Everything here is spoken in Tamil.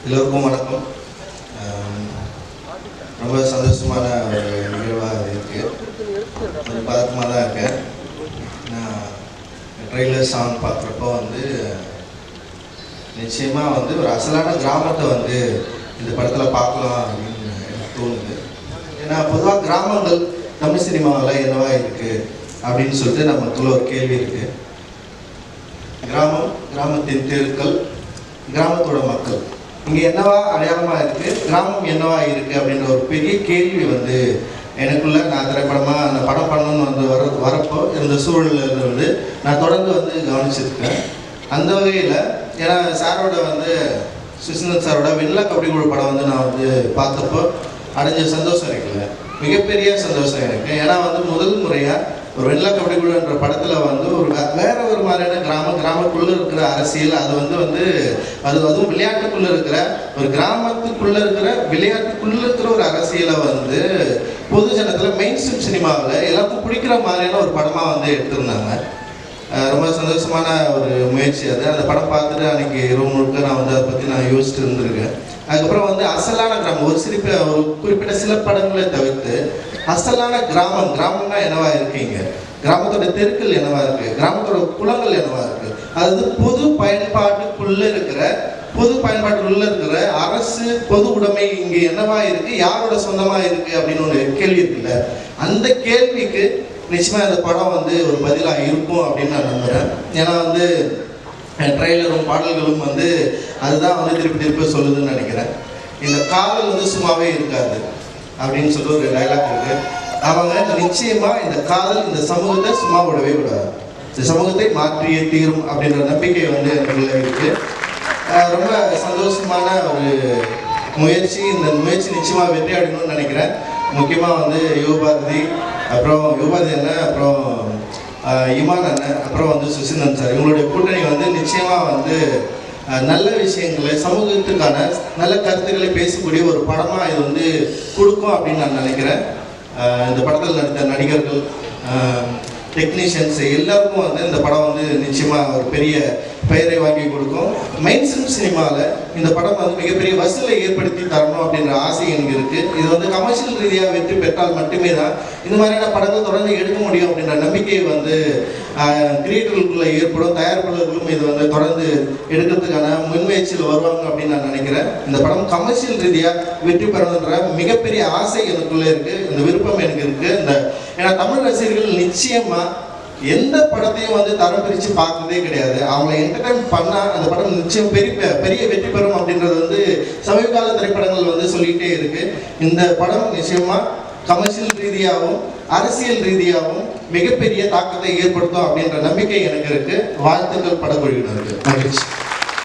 எல்லோருக்கும் வணக்கம். ரொம்ப சந்தோஷமான ஒரு நிகழ்வாக இருக்குது. கொஞ்சம் பதக்கமாக தான் இருக்கேன். நான் ட்ரெய்லர் சாங் பார்க்குறப்போ நிச்சயமாக ஒரு அசலான கிராமத்தை இந்த படத்தில் பார்க்கலாம் அப்படின்னு எனக்கு தோணுது. ஏன்னா பொதுவாக கிராமங்கள் தமிழ் சினிமாவில் என்னவா இருக்குது அப்படின்னு சொல்லிட்டு நமக்குள்ள ஒரு கேள்வி இருக்குது. கிராமம், கிராமத்தின் தெருக்கள், கிராமத்தோட மக்கள் இங்கே என்னவா அடையாளமாக இருக்குது, கிராமம் என்னவா இருக்குது அப்படின்ற ஒரு பெரிய கேள்வி எனக்குள்ள நான் திரைப்படமாக அந்த படம் பண்ணணும்னு வரப்போ இருந்த சூழலில் நான் தொடர்ந்து கவனிச்சிருக்கேன். அந்த வகையில் ஏன்னா சாரோட சுசிந்தன் சாரோட வெள்ளை கபடி குழு படம் நான் பார்த்தப்போ அடைஞ்ச சந்தோஷம் இருக்குல்ல, மிகப்பெரிய சந்தோஷம் எனக்கு. ஏன்னா முதல் முறையாக ஒரு வெள்ளை கபடி குழுன்ற படத்தில் ஒரு வேற ஒரு மாதிரியான கிராமக்குள்ளே இருக்கிற அரசியல், அது அதுவும் விளையாட்டுக்குள்ளே இருக்கிற ஒரு கிராமத்துக்குள்ளே இருக்கிற விளையாட்டுக்குள்ளே இருக்கிற ஒரு அரசியலை பொது ஜனத்தில் மெயின் ஸ்ட்ரீம் சினிமாவில் எல்லாத்துக்கும் பிடிக்கிற மாதிரியான ஒரு படமாக எடுத்திருந்தாங்க. ரொம்ப சந்தோஷமான ஒரு முயற்சி அது. அந்த படம் பார்த்துட்டு அன்றைக்கி இரவு முழுக்க நான் அதை பற்றி நான் யோசிச்சுட்டு இருந்திருக்கேன். அதுக்கப்புறம் அசலான கிராமம் ஒரு குறிப்பிட்ட சில படங்களை தவிர்த்து அசலான கிராமம்னா என்னவா இருக்கீங்க, கிராமத்தோட தெருக்கள் என்னவா இருக்குது, கிராமத்தோட குளங்கள் என்னவா இருக்குது, அது பொது பயன்பாட்டுக்குள்ளே இருக்கிற அரசு பொது உடைமை இங்கே என்னவா இருக்குது, யாரோட சொந்தமாக இருக்குது அப்படின்னு ஒரு கேள்வி இருக்குல்ல. அந்த கேள்விக்கு நிச்சயமாக இந்த படம் ஒரு பதிலாக இருக்கும் அப்படின்னு நான் நம்புகிறேன். ஏன்னா ட்ரெய்லரும் பாடல்களும் அதுதான் திருப்பி சொல்லுதுன்னு நினைக்கிறேன். இந்த காதல் சும்மாவே இருக்காது அப்படின்னு சொல்லி ஒரு டைலாக் இருக்கு. அவங்க நிச்சயமாக இந்த காதல் இந்த சமூகத்தை சும்மா விடவே கூடாது, இந்த சமூகத்தை மாற்றியே தீரும் அப்படின்ற நம்பிக்கை எனக்குள்ள இருக்கு. ரொம்ப சந்தோஷமான ஒரு முயற்சி. இந்த முயற்சி நிச்சயமாக வெற்றி அடையணும்னு நினைக்கிறேன். முக்கியமாக யுவபாரதி, அப்புறம் யுவபாரதி அண்ணன், அப்புறம் இமான் அண்ணன், அப்புறம் சுசிந்தன் சார், இவங்களுடைய கூட்டணி நிச்சயமாக நல்ல விஷயங்களை, சமூகத்துக்கான நல்ல கருத்துக்களை பேசக்கூடிய ஒரு படமாக இது கொடுக்கும் அப்படின்னு நான் நினைக்கிறேன். இந்த படத்தில் நடித்த நடிகர்கள், டெக்னீஷியன்ஸ் எல்லாருக்கும் இந்த படம் நிச்சயமாக ஒரு பெரிய பெயரை வாங்கி கொடுக்கும். மெயின் ஸ்ட்ரீம் சினிமாவில் இந்த படம் மிகப்பெரிய வசூலை ஏற்படுத்தி தரணும் அப்படின்ற ஆசை எனக்கு இருக்குது. இது கமர்ஷியல் ரீதியாக வெற்றி பெற்றால் மட்டுமே தான் இந்த மாதிரியான படங்கள் தொடர்ந்து எடுக்க முடியும் அப்படின்ற நம்பிக்கை கிரியேட்டர்களுக்குள்ளே ஏற்படும். தயாரிப்பாளர்களும் இது தொடர்ந்து எடுக்கிறதுக்கான முன்முயற்சியில் வருவாங்க அப்படின்னு நான் நினைக்கிறேன். இந்த படம் கமர்ஷியல் ரீதியாக வெற்றி பெறணுன்ற மிகப்பெரிய ஆசை எனக்குள்ளே இருக்குது, இந்த விருப்பம் எனக்கு இருக்குது. ஏன்னா தமிழ் ரசிகர்கள் நிச்சயமாக எந்த படத்தையும் தரம் பிரித்து பார்க்கறதே கிடையாது. அவங்களை என்டர்டைன் பண்ணால் அந்த படம் நிச்சயம் பெரிய வெற்றி பெறும் அப்படின்றது சமீபகால திரைப்படங்கள் சொல்லிகிட்டே இருக்கு. இந்த படம் நிச்சயமாக கமர்ஷியல் ரீதியாகவும் அரசியல் ரீதியாகவும் மிகப்பெரிய தாக்கத்தை ஏற்படுத்தும் அப்படின்ற நம்பிக்கை எனக்கு இருக்கு. வாழ்த்துக்கள் படக்குழுவினருக்கு. மகிழ்ச்சி.